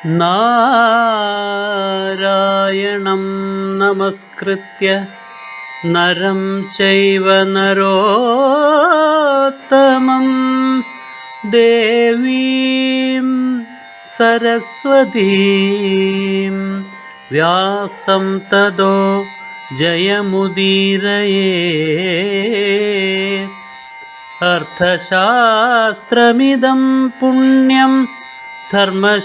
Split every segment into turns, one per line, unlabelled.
നാരായണം നമസ്കൃത്യ നരം ചൈവ നരോത്തമം ദേവീം സരസ്വതീം വ്യാസം തതോ ജയമുദീരയേ. അർത്ഥശാസ്ത്രമിദം പുണ്യം ധർമ്മശാസ്ത്രമിദം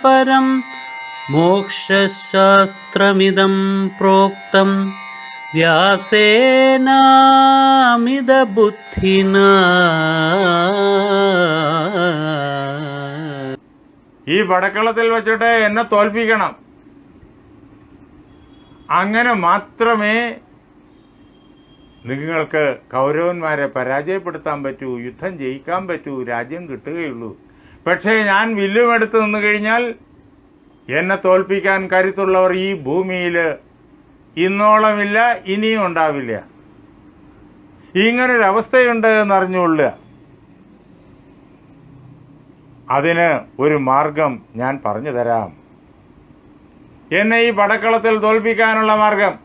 പരം മോക്ഷശാസ്ത്രമിദം പ്രോക്തം വ്യാസേനാമിത ബുദ്ധിനാ.
ഈ പടക്കളത്തിൽ വെച്ചിട്ട് എന്നെ തോൽപ്പിക്കണം. അങ്ങനെ മാത്രമേ നിങ്ങൾക്ക് കൗരവന്മാരെ പരാജയപ്പെടുത്താൻ പറ്റൂ, യുദ്ധം ജയിക്കാൻ പറ്റൂ, രാജ്യം കിട്ടുകയുള്ളൂ. പക്ഷേ ഞാൻ വില്ലുമെടുത്ത് നിന്ന് കഴിഞ്ഞാൽ എന്നെ തോൽപ്പിക്കാൻ കരുത്തുള്ളവർ ഈ ഭൂമിയിൽ ഇന്നോളമില്ല, ഇനിയും ഉണ്ടാവില്ല. ഇങ്ങനൊരവസ്ഥയുണ്ട് എന്നറിഞ്ഞുകൊള്ളുക. അതിന് ഒരു മാർഗം ഞാൻ പറഞ്ഞു തരാം. എന്നെ ഈ പടക്കളത്തിൽ തോൽപ്പിക്കാനുള്ള മാർഗം,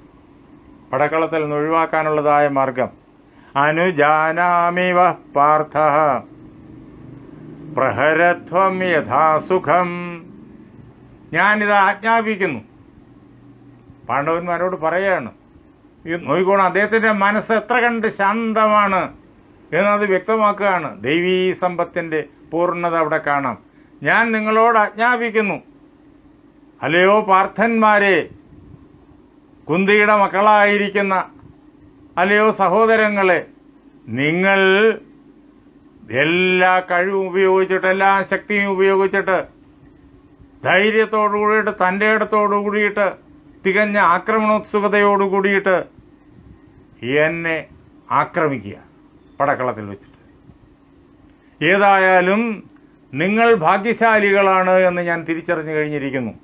പടക്കളത്തിൽ നിന്ന് ഒഴിവാക്കാനുള്ളതായ മാർഗം. അനുജാനാമിവ പാർത്ഥഃ പ്രഹരത്വം യഥാസുഖം. ഞാനിത് ആജ്ഞാപിക്കുന്നു. പാണ്ഡവന്മാരോട് പറയാണ്. നോക്കിക്കോണം, അദ്ദേഹത്തിന്റെ മനസ്സ് എത്ര കണ്ട് ശാന്തമാണ് എന്നത് വ്യക്തമാക്കുകയാണ്. ദൈവീ സമ്പത്തിന്റെ പൂർണ്ണത അവിടെ കാണാം. ഞാൻ നിങ്ങളോട് ആജ്ഞാപിക്കുന്നു, അല്ലയോ പാർത്ഥന്മാരെ, കുന്തിയുടെ മക്കളായിരിക്കുന്ന അല്ലയോ സഹോദരങ്ങളെ, നിങ്ങൾ എല്ലാ കഴിവും ഉപയോഗിച്ചിട്ട്, എല്ലാ ശക്തിയും ഉപയോഗിച്ചിട്ട്, ധൈര്യത്തോടു കൂടിയിട്ട്, തൻ്റെ ഇടത്തോടു കൂടിയിട്ട്, തികഞ്ഞ ആക്രമണോത്സുകതയോടു കൂടിയിട്ട് എന്നെ ആക്രമിക്കുക പടക്കളത്തിൽ വെച്ചിട്ട്. ഏതായാലും നിങ്ങൾ ഭാഗ്യശാലികളാണ് എന്ന് ഞാൻ തിരിച്ചറിഞ്ഞു കഴിഞ്ഞിരിക്കുന്നു.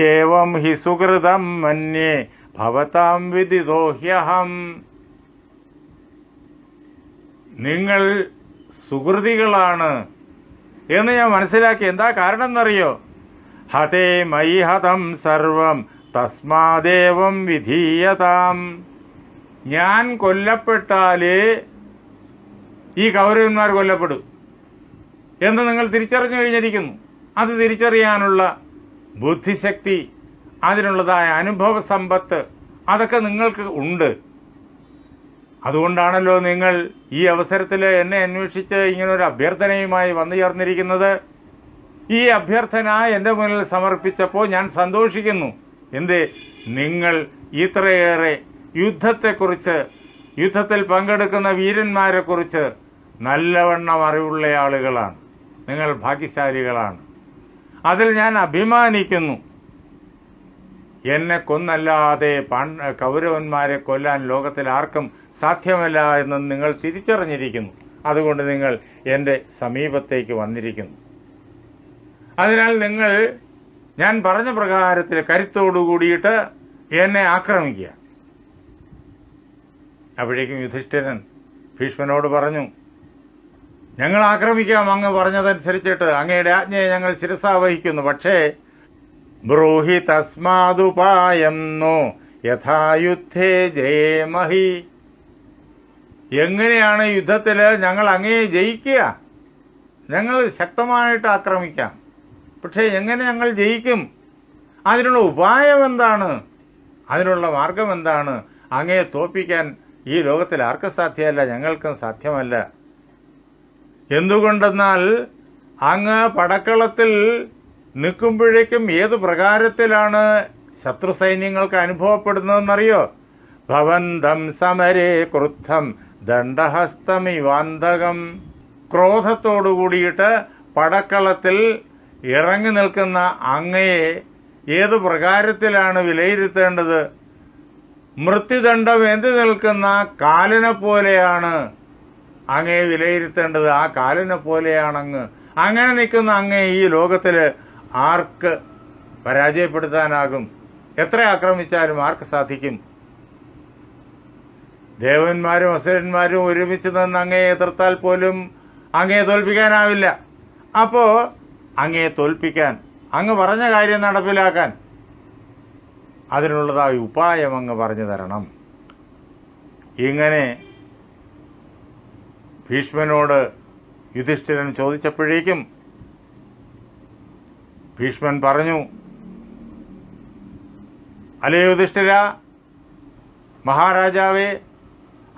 ഏവം ഹി സുകൃതം മന്യേ ഭവതാം വിദിതോഹ്യഹം. നിങ്ങൾ സുകൃതികളാണ് എന്ന് ഞാൻ മനസ്സിലാക്കി. എന്താ കാരണം എന്നറിയോ? ഹതേ മയി ഹതം സർവം തസ്മാദേവം വിധീയതാം. ഞാൻ കൊല്ലപ്പെട്ടാലേ ഈ കൗരവന്മാർ കൊല്ലപ്പെടും എന്ന് നിങ്ങൾ തിരിച്ചറിഞ്ഞു കഴിഞ്ഞിരിക്കുന്നു. അത് തിരിച്ചറിയാനുള്ള ബുദ്ധിശക്തി, അതിനുള്ളതായ അനുഭവ സമ്പത്ത്, അതൊക്കെ നിങ്ങൾക്ക് ഉണ്ട്. അതുകൊണ്ടാണല്ലോ നിങ്ങൾ ഈ അവസരത്തിൽ എന്നെ അന്വേഷിച്ച് ഇങ്ങനൊരു അഭ്യർത്ഥനയുമായി വന്നു ചേർന്നിരിക്കുന്നത്. ഈ അഭ്യർത്ഥന എൻ്റെ മുന്നിൽ സമർപ്പിച്ചപ്പോൾ ഞാൻ സന്തോഷിക്കുന്നു. എന്ത്, നിങ്ങൾ ഇത്രയേറെ യുദ്ധത്തെക്കുറിച്ച്, യുദ്ധത്തിൽ പങ്കെടുക്കുന്ന വീരന്മാരെക്കുറിച്ച് നല്ലവണ്ണം അറിവുള്ള ആളുകളാണ്. നിങ്ങൾ ഭാഗ്യശാലികളാണ്. അതിൽ ഞാൻ അഭിമാനിക്കുന്നു. എന്നെ കൊന്നല്ലാതെ കൗരവന്മാരെ കൊല്ലാൻ ലോകത്തിൽ ആർക്കും സാധ്യമല്ല എന്ന് നിങ്ങൾ തിരിച്ചറിഞ്ഞിരിക്കുന്നു. അതുകൊണ്ട് നിങ്ങൾ എൻ്റെ സമീപത്തേക്ക് വന്നിരിക്കുന്നു. അതിനാൽ നിങ്ങൾ ഞാൻ പറഞ്ഞ പ്രകാരത്തിൽ കരുത്തോടു കൂടിയിട്ട് എന്നെ ആക്രമിക്കുക. അപ്പോഴേക്കും യുധിഷ്ഠിരൻ ഭീഷ്മനോട് പറഞ്ഞു, ഞങ്ങൾ ആക്രമിക്കാം, അങ്ങ് പറഞ്ഞതനുസരിച്ചിട്ട് അങ്ങയുടെ ആജ്ഞയെ ഞങ്ങൾ ശിരസാവഹിക്കുന്നു. പക്ഷേ ബ്രൂഹി തസ്മാദുപായം നോ യഥായുദ്ധേ ജയമഹി. എങ്ങനെയാണ് യുദ്ധത്തിൽ ഞങ്ങൾ അങ്ങയെ ജയിക്കുക? ഞങ്ങൾ ശക്തമായിട്ട് ആക്രമിക്കാം, പക്ഷേ എങ്ങനെ ഞങ്ങൾ ജയിക്കും? അതിനുള്ള ഉപായം എന്താണ്? അതിനുള്ള മാർഗം എന്താണ്? അങ്ങയെ തോൽപ്പിക്കാൻ ഈ ലോകത്തിൽ ആർക്കും സാധ്യമല്ല, ഞങ്ങൾക്കും സാധ്യമല്ല. എന്തുകൊണ്ടെന്നാൽ അങ്ങ് പടക്കളത്തിൽ നിൽക്കുമ്പോഴേക്കും ഏത് പ്രകാരത്തിലാണ് ശത്രു സൈന്യങ്ങൾക്ക് അനുഭവപ്പെടുന്നതെന്നറിയോ? ഭവന്തം സമരേ ക്രുദ്ധം ദണ്ഡഹസ്തമിവാന്തകം. ക്രോധത്തോടു കൂടിയിട്ട് പടക്കളത്തിൽ ഇറങ്ങി നിൽക്കുന്ന അങ്ങയെ ഏത് പ്രകാരത്തിലാണ് വിലയിരുത്തേണ്ടത്? മൃത്യുദണ്ഡം എന്തി നിൽക്കുന്ന കാലിനെ പോലെയാണ് അങ്ങയെ വിലയിരുത്തേണ്ടത്. ആ കാലിനെ പോലെയാണ് അങ്ങ്. അങ്ങനെ നിൽക്കുന്ന അങ്ങയെ ഈ ലോകത്തിൽ ആർക്ക് പരാജയപ്പെടുത്താനാകും? എത്ര ആക്രമിച്ചാലും ആർക്ക് സാധിക്കും? ദേവന്മാരും അസുരന്മാരും ഒരുമിച്ച് നിന്ന് അങ്ങയെ എതിർത്താൽ പോലും അങ്ങയെ തോൽപ്പിക്കാനാവില്ല. അപ്പോൾ അങ്ങയെ തോൽപ്പിക്കാൻ, അങ്ങ് പറഞ്ഞ കാര്യം നടപ്പിലാക്കാൻ അതിനുള്ളതായ ഉപായം അങ്ങ് പറഞ്ഞു തരണം. ഇങ്ങനെ ഭീഷ്മനോട് യുധിഷ്ഠിരൻ ചോദിച്ചപ്പോഴേക്കും ഭീഷ്മൻ പറഞ്ഞു, അല്ലേ യുധിഷ്ഠിര, മഹാരാജാവേ,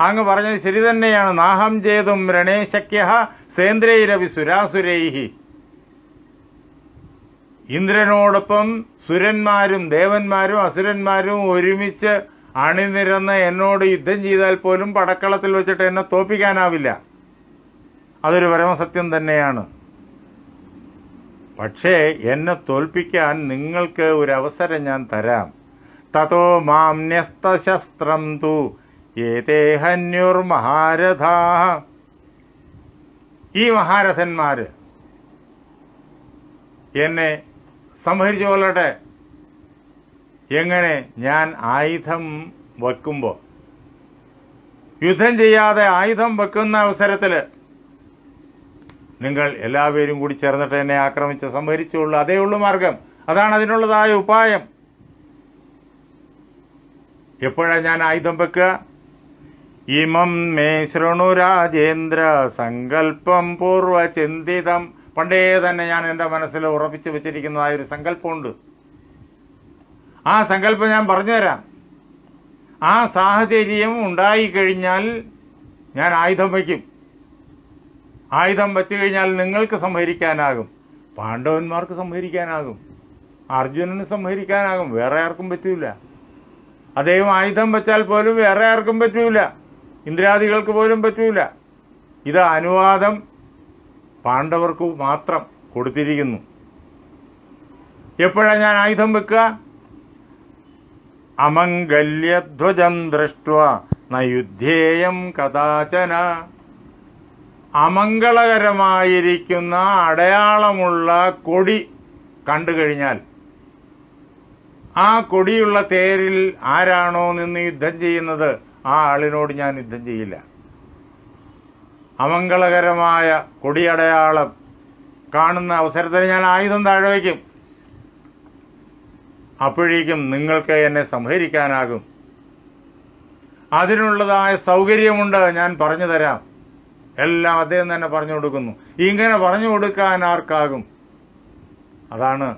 അങ്ങ് പറഞ്ഞത് ശരി തന്നെയാണ്. നാഹം ചേതും രണേശക്യ സേന്ദ്രൈരവി സുരാസുരൈഹി. ഇന്ദ്രനോടൊപ്പം സുരന്മാരും ദേവന്മാരും അസുരന്മാരും ഒരുമിച്ച് അണിനിരന്ന് എന്നോട് യുദ്ധം ചെയ്താൽ പോലും പടക്കളത്തിൽ വെച്ചിട്ട് എന്നെ തോൽപ്പിക്കാനാവില്ല. അതൊരു പരമസത്യം തന്നെയാണ്. പക്ഷേ എന്നെ തോൽപ്പിക്കാൻ നിങ്ങൾക്ക് ഒരു അവസരം ഞാൻ തരാം. തതോ മാം ന്യസ്തശസ്ത്രം തു ഏതേഹന്യുർമഹാരഥാഃ. ഈ മഹാരഥന്മാര് എന്നെ സംഹരിച്ചു കൊള്ളട്ടെ. എങ്ങനെ? ഞാൻ ആയുധം വെക്കുമ്പോൾ, യുദ്ധം ചെയ്യാതെ ആയുധം വെക്കുന്ന അവസരത്തിൽ നിങ്ങൾ എല്ലാവരും കൂടി ചേർന്നിട്ട് എന്നെ ആക്രമിച്ച് സംഹരിച്ചുള്ളൂ. അതേ ഉള്ളൂ മാർഗം. അതാണ് അതിനുള്ളതായ ഉപായം. എപ്പോഴാണ് ഞാൻ ആയുധം വെക്കുക? ഇമം മേ ശൃണു രാജേന്ദ്ര സങ്കല്പം പൂർവചിന്തിതം. പണ്ടേ തന്നെ ഞാൻ എൻ്റെ മനസ്സിൽ ഉറപ്പിച്ചു വെച്ചിരിക്കുന്നതായ ഒരു സങ്കല്പമുണ്ട്. ആ സങ്കല്പം ഞാൻ പറഞ്ഞുതരാം. ആ സാഹചര്യം ഉണ്ടായിക്കഴിഞ്ഞാൽ ഞാൻ ആയുധം വയ്ക്കും. ആയുധം വെച്ചു കഴിഞ്ഞാൽ നിങ്ങൾക്ക് സംഹരിക്കാനാകും, പാണ്ഡവന്മാർക്ക് സംഹരിക്കാനാകും, അർജുനന് സംഹരിക്കാനാകും. വേറെ ആർക്കും പറ്റൂല. അദ്ദേഹം ആയുധം വെച്ചാൽ പോലും വേറെ ആർക്കും പറ്റൂല, ഇന്ദ്രാദികൾക്ക് പോലും പറ്റൂല. ഇത് അനുവാദം പാണ്ഡവർക്ക് മാത്രം കൊടുത്തിരിക്കുന്നു. എപ്പോഴാണ് ഞാൻ ആയുധം വെക്കുക? അമംഗല്യധ്വജം ദൃഷ്ട്വാ ന യുദ്ധേയം കഥാചന. അമംഗളകരമായിരിക്കുന്ന അടയാളമുള്ള കൊടി കണ്ടു കഴിഞ്ഞാൽ ആ കൊടിയുള്ള തേരിൽ ആരാണോ നിന്ന് യുദ്ധം ചെയ്യുന്നത് ആ ആളിനോട് ഞാൻ യുദ്ധം ചെയ്യില്ല. അമംഗളകരമായ കൊടിയടയാളം കാണുന്ന അവസരത്തിൽ ഞാൻ ആയുധം താഴെ വയ്ക്കും. അപ്പോഴേക്കും നിങ്ങൾക്ക് എന്നെ സംഹരിക്കാനാകും. അതിനുള്ളതായ സൗകര്യമുണ്ട്, ഞാൻ പറഞ്ഞു തരാം. എല്ലാം അദ്ദേഹം തന്നെ പറഞ്ഞു കൊടുക്കുന്നു. ഇങ്ങനെ പറഞ്ഞു കൊടുക്കാൻ ആർക്കാകും? അതാണ്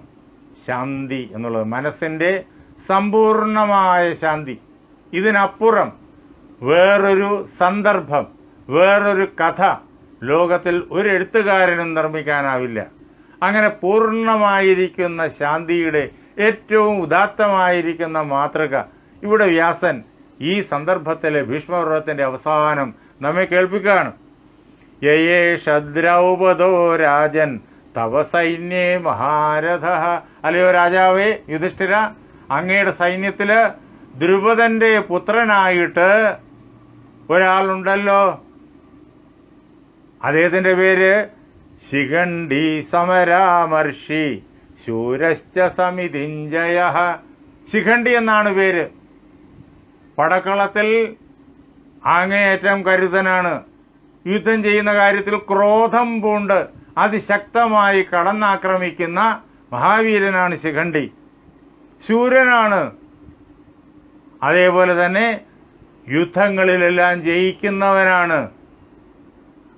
ശാന്തി എന്നുള്ളത്, മനസ്സിന്റെ സമ്പൂർണമായ ശാന്തി. ഇതിനപ്പുറം വേറൊരു സന്ദർഭം, വേറൊരു കഥ ലോകത്തിൽ ഒരു എഴുത്തുകാരനും നിർമ്മിക്കാനാവില്ല. അങ്ങനെ പൂർണ്ണമായിരിക്കുന്ന ശാന്തിയുടെ ഏറ്റവും ഉദാത്തമായിരിക്കുന്ന മാതൃക ഇവിടെ വ്യാസൻ ഈ സന്ദർഭത്തിലെ ഭീഷ്മപർവത്തിന്റെ അവസാനം നമ്മെ കേൾപ്പിക്കുകയാണ്. യേഷ ദ്രൗപദോ രാജൻ തവ സൈന്യേ മഹാരഥ. അല്ലയോ രാജാവേ യുധിഷ്ഠിര, അങ്ങയുടെ സൈന്യത്തില് ദ്രുപദന്റെ പുത്രനായിട്ട് ഒരാളുണ്ടല്ലോ. അദ്ദേഹത്തിന്റെ പേര് ശിഖണ്ഡി സമരാമർഷി ശൂരശ്ച സമിതിഞ്ജയ. ശിഖണ്ഡി എന്നാണ് പേര്. പടക്കളത്തിൽ അങ്ങേയറ്റം കരുതനാണ്. യുദ്ധം ചെയ്യുന്ന കാര്യത്തിൽ ക്രോധം പൂണ്ട് അതിശക്തമായി കടന്നാക്രമിക്കുന്ന മഹാവീരനാണ് ശിഖണ്ഡി. ശൂരനാണ്. അതേപോലെ തന്നെ യുദ്ധങ്ങളിലെല്ലാം ജയിക്കുന്നവനാണ്.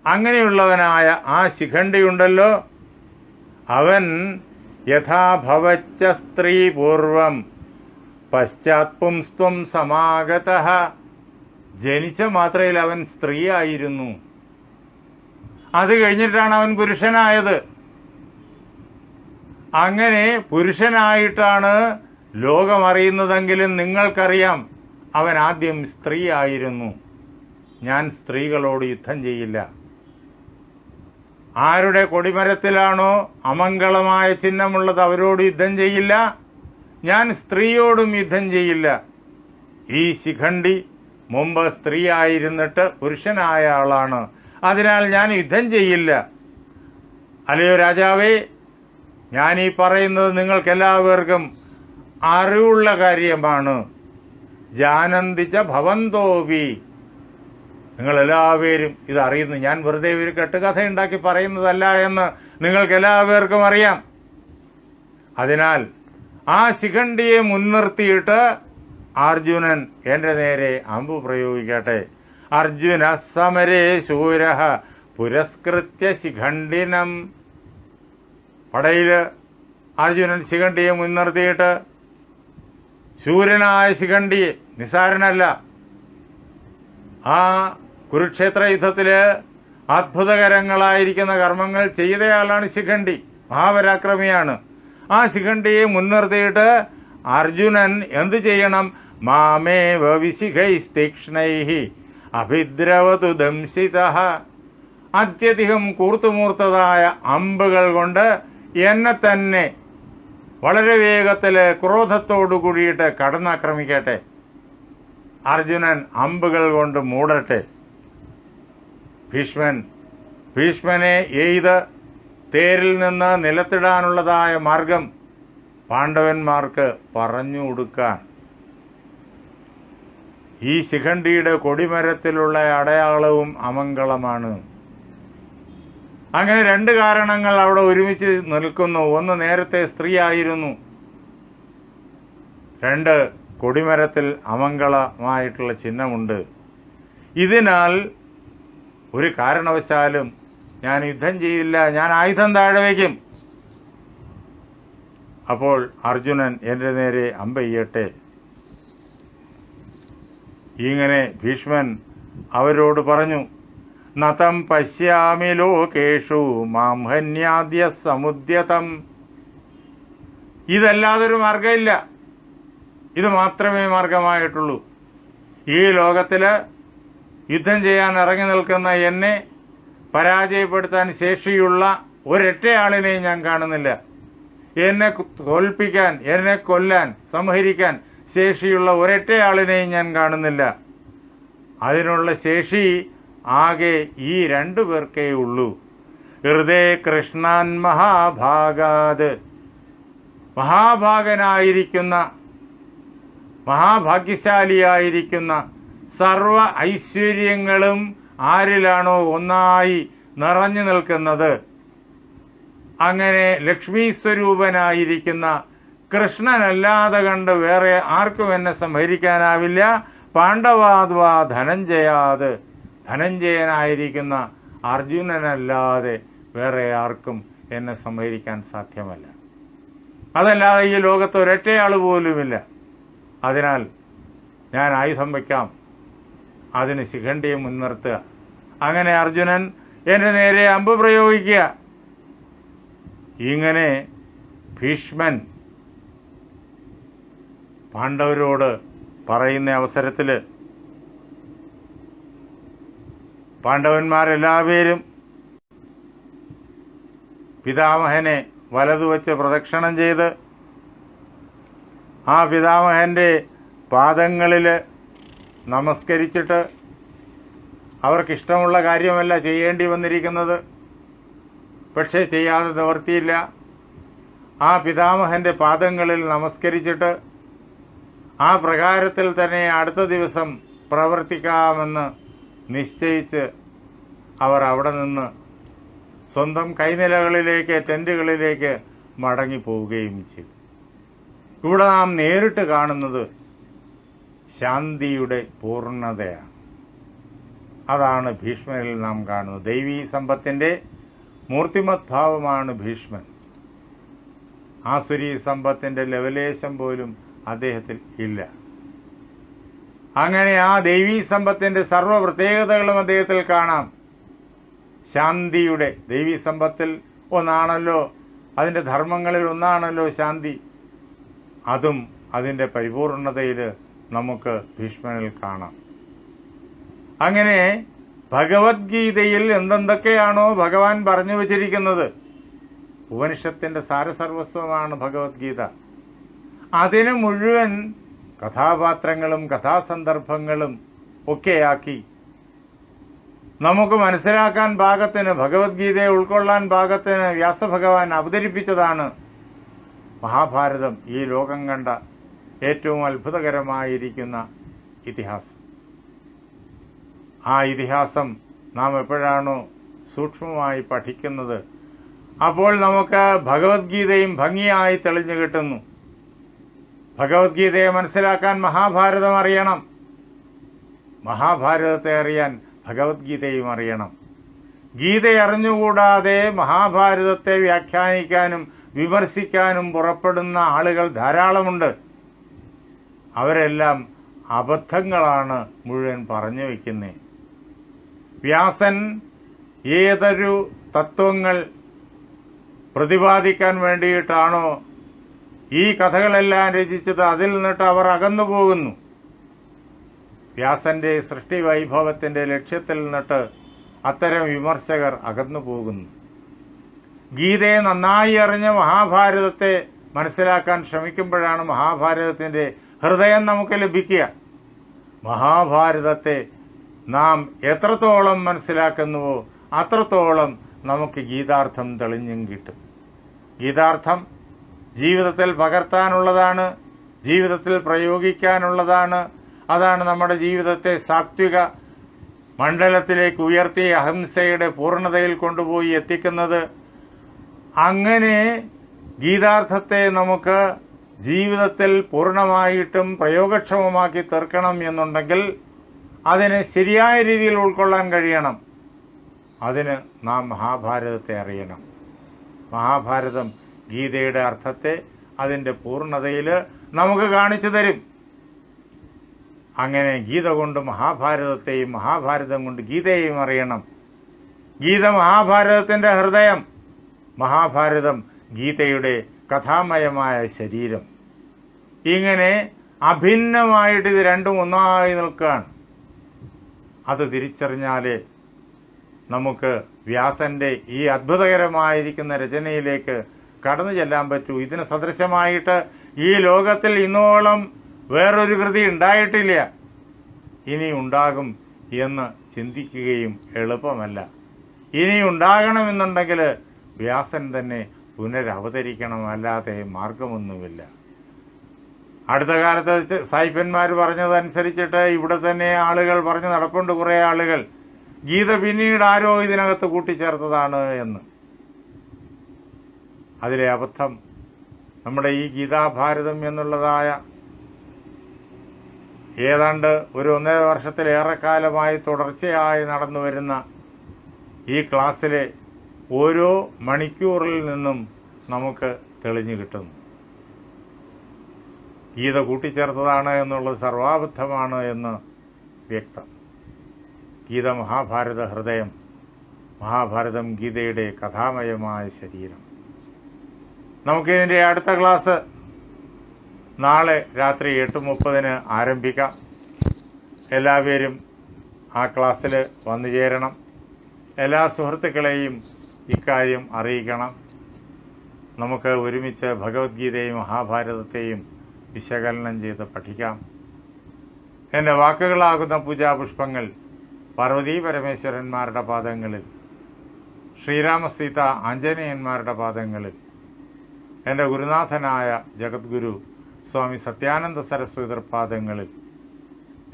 അങ്ങനെയുള്ളവനായ ആ ശിഖണ്ഡിയുണ്ടല്ലോ, അവൻ യഥാഭവച്ച സ്ത്രീ പൂർവം പശ്ചാത് പുംസ്ത്വം സമാഗതഃ. ജനിച്ച മാത്രയിൽ അവൻ സ്ത്രീയായിരുന്നു. അത് കഴിഞ്ഞിട്ടാണ് അവൻ പുരുഷനായത്. അങ്ങനെ പുരുഷനായിട്ടാണ് ലോകമറിയുന്നതെങ്കിലും നിങ്ങൾക്കറിയാം അവൻ ആദ്യം സ്ത്രീയായിരുന്നു. ഞാൻ സ്ത്രീകളോട് യുദ്ധം ചെയ്യില്ല. ആരുടെ കൊടിമരത്തിലാണോ അമംഗളമായ ചിഹ്നമുള്ളത് അവരോട് യുദ്ധം ചെയ്യില്ല. ഞാൻ സ്ത്രീയോടും യുദ്ധം ചെയ്യില്ല. ഈ ശിഖണ്ഡി മുമ്പ് സ്ത്രീയായിരുന്നിട്ട് പുരുഷനായ ആളാണ്. അതിനാൽ ഞാൻ യുദ്ധം ചെയ്യില്ല. അല്ലയോ രാജാവേ, ഞാൻ ഈ പറയുന്നത് നിങ്ങൾക്കെല്ലാവർക്കും അറിവുള്ള കാര്യമാണ്. ജാനന്തിച്ച ഭവന്തോപി, നിങ്ങളെല്ലാവരും ഇതറിയുന്നു. ഞാൻ വെറുതെ ഒരു കെട്ടുകഥ ഉണ്ടാക്കി പറയുന്നതല്ല എന്ന് നിങ്ങൾക്കെല്ലാവർക്കും അറിയാം. അതിനാൽ ആ ശിഖണ്ഡിയെ മുൻനിർത്തിയിട്ട് അർജുനൻ എൻ്റെ നേരെ അമ്പ് പ്രയോഗിക്കട്ടെ. അർജുന സമരേ ശൂരഃ പുരസ്കൃത്യ ശിഖണ്ഡിനം. പടയിൽ അർജുനൻ ശിഖണ്ഡിയെ മുൻനിർത്തിയിട്ട് ശൂരനായ ശിഖണ്ഡിയെ, നിസാരനല്ല, ആ കുരുക്ഷേത്ര യുദ്ധത്തില് അത്ഭുതകരങ്ങളായിരിക്കുന്ന കർമ്മങ്ങൾ ചെയ്തയാളാണ് ശിഖണ്ഡി, മഹാപരാക്രമിയാണ്. ആ ശിഖണ്ഡിയെ മുൻനിർത്തിയിട്ട് അർജുനൻ എന്തു ചെയ്യണം? മാമേവ വിശിഖൈസ്തീക്ഷ്ണൈഃ അഭിദ്രവതു ദംശിതഃ. അത്യധികം കൂർത്തുമൂർത്തതായ അമ്പുകൾ കൊണ്ട് എന്നെ തന്നെ വളരെ വേഗത്തിൽ ക്രോധത്തോടു കൂടിയിട്ട് കടന്നാക്രമിക്കട്ടെ. അർജുനൻ അമ്പുകൾ കൊണ്ട് മൂടട്ടെ. ഭീഷ്മനെ എയ്ത് തേരിൽ നിന്ന് നിലത്തിടാനുള്ളതായ മാർഗം പാണ്ഡവന്മാർക്ക് പറഞ്ഞു കൊടുക്കാൻ ഈ ശിഖണ്ഡിയുടെ കൊടിമരത്തിലുള്ള അടയാളവും അമംഗളമാണ്. അങ്ങനെ രണ്ട് കാരണങ്ങൾ അവിടെ ഒരുമിച്ച് നിൽക്കുന്നു. ഒന്ന്, നേരത്തെ സ്ത്രീയായിരുന്നു. രണ്ട്, കൊടിമരത്തിൽ അമംഗളമായിട്ടുള്ള ചിഹ്നമുണ്ട്. ഇതിനാൽ ഒരു കാരണവശാലും ഞാൻ യുദ്ധം ചെയ്യില്ല, ഞാൻ ആയുധം താഴെ വയ്ക്കും. അപ്പോൾ അർജുനൻ എൻ്റെ നേരെ അമ്പെയ്യട്ടെ. ഇങ്ങനെ ഭീഷ്മൻ അവരോട് പറഞ്ഞു. നതം പശ്യാമി ലോകേഷു മാം ഹന്യാദ്യ സമുദ്യതം. ഇതല്ലാതൊരു മാർഗമില്ല, ഇത് മാത്രമേ മാർഗമായിട്ടുള്ളൂ. ഈ ലോകത്തില് യുദ്ധം ചെയ്യാൻ ഇറങ്ങി നിൽക്കുന്ന എന്നെ പരാജയപ്പെടുത്താൻ ശേഷിയുള്ള ഒരൊറ്റയാളിനെയും ഞാൻ കാണുന്നില്ല. എന്നെ തോൽപ്പിക്കാൻ, എന്നെ കൊല്ലാൻ, സംഹരിക്കാൻ ശേഷിയുള്ള ഒരൊറ്റയാളിനെയും ഞാൻ കാണുന്നില്ല. അതിനുള്ള ശേഷി ആകെ ഈ രണ്ടു പേർക്കേ ഉള്ളൂ. ഹൃദയ കൃഷ്ണാൻ മഹാഭാഗാത്. മഹാഭാഗനായിരിക്കുന്ന, മഹാഭാഗ്യശാലിയായിരിക്കുന്ന സർവ ഐശ്വര്യങ്ങളും ആരിലാണോ ഒന്നായി നിറഞ്ഞു നിൽക്കുന്നത്, അങ്ങനെ ലക്ഷ്മീ സ്വരൂപനായിരിക്കുന്ന കൃഷ്ണനല്ലാതെ കണ്ട് വേറെ ആർക്കും എന്നെ സംഹരിക്കാനാവില്ല. പാണ്ഡവാദ്വാ ധനഞ്ജയാത്. ധനഞ്ജയനായിരിക്കുന്ന അർജുനനല്ലാതെ വേറെ ആർക്കും എന്നെ സംഹരിക്കാൻ സാധ്യമല്ല. അതല്ലാതെ ഈ ലോകത്ത് ഒരൊറ്റയാൾ പോലുമില്ല. അതിനാൽ ഞാൻ ആയുധം വയ്ക്കാം, അതിന് ശിഖണ്ഡിയെ മുൻനിർത്തുക. അങ്ങനെ അർജുനൻ എൻ്റെ നേരെ അമ്പ് പ്രയോഗിക്കുക. ഇങ്ങനെ ഭീഷ്മൻ പാണ്ഡവരോട് പറയുന്ന അവസരത്തിൽ പാണ്ഡവന്മാരെല്ലാവരും പിതാമഹനെ വലതുവച്ച് പ്രദക്ഷിണം ചെയ്ത് ആ പിതാമഹന്റെ പാദങ്ങളിൽ നമസ്കരിച്ചിട്ട്, അവർക്കിഷ്ടമുള്ള കാര്യമല്ല ചെയ്യേണ്ടി വന്നിരിക്കുന്നത്, പക്ഷേ ചെയ്യാതെ നിവർത്തിയില്ല. ആ പിതാമഹന്റെ പാദങ്ങളിൽ നമസ്കരിച്ചിട്ട് ആ പ്രകാരത്തിൽ തന്നെ അടുത്ത ദിവസം പ്രവർത്തിക്കാമെന്ന് നിശ്ചയിച്ച് അവർ അവിടെ നിന്ന് സ്വന്തം കൈനിലകളിലേക്ക്, ടെന്റുകളിലേക്ക് മടങ്ങിപ്പോവുകയും ചെയ്തു. ഇവിടെ നാം നേരിട്ട് കാണുന്നത് ശാന്തിയുടെ പൂർണ്ണതയാണ്. അതാണ് ഭീഷ്മനിൽ നാം കാണുന്നത്. ദൈവീ സമ്പത്തിന്റെ മൂർത്തിമദ്ഭാവമാണ് ഭീഷ്മൻ. ആസുരീ സമ്പത്തിന്റെ ലവലേശം പോലും അദ്ദേഹത്തിൽ ഇല്ല. അങ്ങനെ ആ ദൈവീ സമ്പത്തിന്റെ സർവ്വ പ്രത്യേകതകളും അദ്ദേഹത്തിൽ കാണാം. ശാന്തിയുടെ, ദൈവീ സമ്പത്തിൽ ഒന്നാണല്ലോ, അതിന്റെ ധർമ്മങ്ങളിൽ ഒന്നാണല്ലോ ശാന്തി. അതും അതിന്റെ പരിപൂർണതയിൽ നമുക്ക് ഭീഷ്മനിൽ കാണാം. അങ്ങനെ ഭഗവത്ഗീതയിൽ എന്തെന്തൊക്കെയാണോ ഭഗവാൻ പറഞ്ഞു വച്ചിരിക്കുന്നത്, ഉപനിഷത്തിന്റെ സാരസർവസ്വമാണ് ഭഗവത്ഗീത. അതിന് മുഴുവൻ കഥാപാത്രങ്ങളും കഥാസന്ദർഭങ്ങളും ഒക്കെയാക്കി നമുക്ക് മനസ്സിലാക്കാൻ പാകത്തിന്, ഭഗവത്ഗീതയെ ഉൾക്കൊള്ളാൻ പാകത്തിന് വ്യാസഭഗവാൻ അവതരിപ്പിച്ചതാണ് മഹാഭാരതം, ഈ ലോകം കണ്ട ഏറ്റവും അത്ഭുതകരമായിരിക്കുന്ന ഇതിഹാസം. ആ ഇതിഹാസം നാം എപ്പോഴാണോ സൂക്ഷ്മമായി പഠിക്കുന്നത്, അപ്പോൾ നമുക്ക് ഭഗവത്ഗീതയും ഭംഗിയായി തെളിഞ്ഞു കിട്ടുന്നു. ഭഗവത്ഗീതയെ മനസ്സിലാക്കാൻ മഹാഭാരതം അറിയണം. മഹാഭാരതത്തെ അറിയാൻ ഭഗവത്ഗീതയും അറിയണം. ഗീത അറിഞ്ഞുകൂടാതെ മഹാഭാരതത്തെ വ്യാഖ്യാനിക്കാനും വിമർശിക്കാനും പുറപ്പെടുന്ന ആളുകൾ ധാരാളമുണ്ട്. അവരെല്ലാം അബദ്ധങ്ങളാണ് മുഴുവൻ പറഞ്ഞു വയ്ക്കുന്നത്. വ്യാസൻ ഏതൊരു തത്വങ്ങൾ പ്രതിപാദിക്കാൻ വേണ്ടിയിട്ടാണോ ഈ കഥകളെല്ലാം രചിച്ചത്, അതിൽ നിന്നിട്ട് അവർ അകന്നു പോകുന്നു. വ്യാസന്റെ സൃഷ്ടി വൈഭവത്തിന്റെ ലക്ഷ്യത്തിൽ നിന്നിട്ട് അത്തരം വിമർശകർ അകന്നു പോകുന്നു. ഗീതയെ നന്നായി അറിഞ്ഞ് മഹാഭാരതത്തെ മനസ്സിലാക്കാൻ ശ്രമിക്കുമ്പോഴാണ് മഹാഭാരതത്തിന്റെ ഹൃദയം നമുക്ക് ലഭിക്കുക. മഹാഭാരതത്തെ നാം എത്രത്തോളം മനസ്സിലാക്കുന്നുവോ അത്രത്തോളം നമുക്ക് ഗീതാർത്ഥം തെളിഞ്ഞും കിട്ടും. ഗീതാർത്ഥം ജീവിതത്തിൽ പകർത്താനുള്ളതാണ്, ജീവിതത്തിൽ പ്രയോഗിക്കാനുള്ളതാണ്. അതാണ് നമ്മുടെ ജീവിതത്തെ സാത്വിക മണ്ഡലത്തിലേക്ക് ഉയർത്തി അഹിംസയുടെ പൂർണ്ണതയിൽ കൊണ്ടുപോയി എത്തിക്കുന്നത്. അങ്ങനെ ഗീതാർത്ഥത്തെ നമുക്ക് ജീവിതത്തിൽ പൂർണ്ണമായിട്ടും പ്രയോഗക്ഷമമാക്കി തീർക്കണം എന്നുണ്ടെങ്കിൽ അതിനെ ശരിയായ രീതിയിൽ ഉൾക്കൊള്ളാൻ കഴിയണം. അതിന് നാം മഹാഭാരതത്തെ അറിയണം. മഹാഭാരതം ഗീതയുടെ അർത്ഥത്തെ അതിൻ്റെ പൂർണ്ണതയിൽ നമുക്ക് കാണിച്ചു തരും. അങ്ങനെ ഗീത കൊണ്ട് മഹാഭാരതത്തെയും മഹാഭാരതം കൊണ്ട് ഗീതയെയും അറിയണം. ഗീത മഹാഭാരതത്തിന്റെ ഹൃദയം, മഹാഭാരതം ഗീതയുടെ കഥാമയമായ ശരീരം. ഇങ്ങനെ അഭിന്നമായിട്ട് ഇത് രണ്ടും ഒന്നായി നിൽക്കുകയാണ്. അത് തിരിച്ചറിഞ്ഞാലേ നമുക്ക് വ്യാസന്റെ ഈ അത്ഭുതകരമായിരിക്കുന്ന രചനയിലേക്ക് കടന്നു ചെല്ലാൻ പറ്റൂ. ഇതിന് സദൃശമായിട്ട് ഈ ലോകത്തിൽ ഇന്നോളം വേറൊരു കൃതി ഉണ്ടായിട്ടില്ല, ഇനി ഉണ്ടാകും എന്ന് ചിന്തിക്കുകയും എളുപ്പമല്ല. ഇനി ഉണ്ടാകണമെന്നുണ്ടെങ്കിൽ വ്യാസൻ തന്നെ പുനരവതരിക്കണം, അല്ലാതെ മാർഗമൊന്നുമില്ല. അടുത്ത കാലത്ത് സായിപ്പന്മാർ പറഞ്ഞതനുസരിച്ചിട്ട് ഇവിടെ തന്നെ ആളുകൾ പറഞ്ഞു നടപ്പുണ്ട്, കുറേ ആളുകൾ ഗീത പിന്നീട് ആരോ ഇതിനകത്ത് കൂട്ടിച്ചേർത്തതാണ് എന്ന്. അതിലെ അബദ്ധം നമ്മുടെ ഈ ഗീതാഭാരതം എന്നുള്ളതായ ഏതാണ്ട് ഒരു 1.5 വർഷത്തിലേറെക്കാലമായി തുടർച്ചയായി നടന്നു വരുന്ന ഈ ക്ലാസ്സിലെ ഓരോ മണിക്കൂറിൽ നിന്നും നമുക്ക് തെളിഞ്ഞു കിട്ടുന്നു. ഗീത കൂട്ടിച്ചേർത്തതാണ് എന്നുള്ളത് സർവാബദ്ധമാണ് എന്ന് വ്യക്തം. ഗീത മഹാഭാരത ഹൃദയം, മഹാഭാരതം ഗീതയുടെ കഥാമയമായ ശരീരം. നമുക്കിതിൻ്റെ അടുത്ത ക്ലാസ് നാളെ രാത്രി 8:30 ആരംഭിക്കാം. എല്ലാവരും ആ ക്ലാസ്സിൽ വന്നു ചേരണം. എല്ലാ സുഹൃത്തുക്കളെയും ഇക്കാര്യം അറിയിക്കണം. നമുക്ക് ഒരുമിച്ച് ഭഗവത്ഗീതയും മഹാഭാരതത്തെയും വിശകലനം ചെയ്ത് പഠിക്കാം. എൻ്റെ വാക്കുകളാകുന്ന പൂജാപുഷ്പങ്ങൾ പാർവതീ പരമേശ്വരന്മാരുടെ പാദങ്ങളിൽ, ശ്രീരാമസീത ആഞ്ജനേയന്മാരുടെ പാദങ്ങളിൽ, എൻ്റെ ഗുരുനാഥനായ ജഗദ്ഗുരു സ്വാമി സത്യാനന്ദ സരസ്വതിർ പാദങ്ങളിൽ,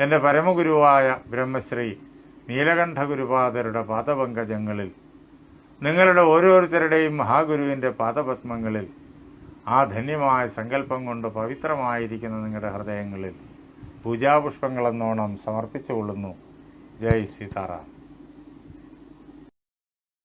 എൻ്റെ പരമഗുരുവായ ബ്രഹ്മശ്രീ നീലകണ്ഠ ഗുരുപാദരുടെ പാദപങ്കജങ്ങളിൽ, നിങ്ങളുടെ ഓരോരുത്തരുടെയും മഹാഗുരുവിൻ്റെ പാദപത്മങ്ങളിൽ, ആ ധന്യമായ സങ്കല്പം കൊണ്ട് പവിത്രമായിരിക്കുന്ന നിങ്ങളുടെ ഹൃദയങ്ങളിൽ പൂജാപുഷ്പങ്ങളെന്നോണം സമർപ്പിച്ചുകൊള്ളുന്നു. ജയ് സീതാറാം.